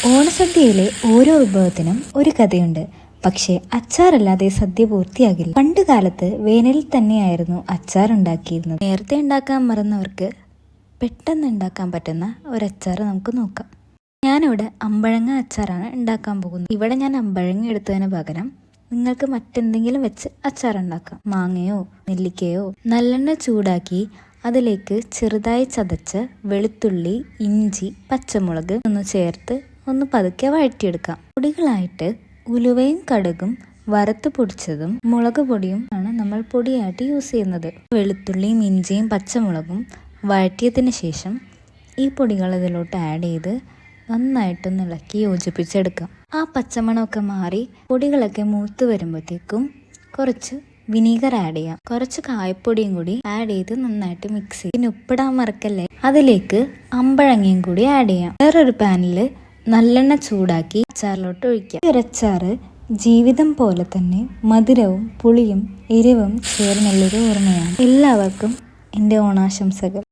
ഓണസദ്യയിലെ ഓരോ വിഭവത്തിനും ഒരു കഥയുണ്ട്. പക്ഷേ അച്ചാറില്ലാതെ സദ്യ പൂർത്തിയാകില്ല. പണ്ട് കാലത്ത് വേനലിൽ തന്നെയായിരുന്നു അച്ചാർ ഉണ്ടാക്കിയിരുന്നത്. നേരത്തെ ഉണ്ടാക്കാൻ മറന്നവർക്ക് പെട്ടെന്ന് ഉണ്ടാക്കാൻ പറ്റുന്ന ഒരു അച്ചാർ നമുക്ക് നോക്കാം. ഞാനിവിടെ അമ്പഴങ്ങ അച്ചാറാണ് ഉണ്ടാക്കാൻ പോകുന്നത്. ഇവിടെ ഞാൻ അമ്പഴങ്ങ എടുത്തതിന് പകരം നിങ്ങൾക്ക് മറ്റെന്തെങ്കിലും വെച്ച് അച്ചാർ ഉണ്ടാക്കാം. മാങ്ങയോ നെല്ലിക്കയോ നല്ലെണ്ണ ചൂടാക്കി അതിലേക്ക് ചെറുതായി ചതച്ച് വെളുത്തുള്ളി, ഇഞ്ചി, പച്ചമുളക് ഒന്ന് ചേർത്ത് ഒന്ന് പതുക്കെ വഴറ്റിയെടുക്കാം. പൊടികളായിട്ട് ഉലുവയും കടുകും വറുത്ത് പൊടിച്ചതും മുളക് പൊടിയും ആണ് നമ്മൾ പൊടിയായിട്ട് യൂസ് ചെയ്യുന്നത്. വെളുത്തുള്ളിയും ഇഞ്ചിയും പച്ചമുളകും വഴറ്റിയതിന് ശേഷം ഈ പൊടികൾ ഇതിലോട്ട് ആഡ് ചെയ്ത് നന്നായിട്ടൊന്ന് ഇളക്കി യോജിപ്പിച്ചെടുക്കാം. ആ പച്ചമണമൊക്കെ മാറി പൊടികളൊക്കെ മൂത്ത് വരുമ്പോഴത്തേക്കും കുറച്ച് വിനീഗർ ആഡ് ചെയ്യാം. കുറച്ച് കായപ്പൊടിയും കൂടി ആഡ് ചെയ്ത് നന്നായിട്ട് മിക്സ് ചെയ്യും. പിന്നെ ഉപ്പിടാൻ മറക്കല്ലേ. അതിലേക്ക് അമ്പഴങ്ങയും കൂടി ആഡ് ചെയ്യാം. വേറൊരു പാനിൽ നല്ലെണ്ണ ചൂടാക്കി അച്ചാറിലോട്ട് ഒഴിക്കാം. ഈ ഒരു അച്ചാറ് ജീവിതം പോലെ തന്നെ മധുരവും പുളിയും എരിവും ചേർന്നുള്ളൊരു ഓർമ്മയാണ്. എല്ലാവർക്കും എൻ്റെ ഓണാശംസകൾ.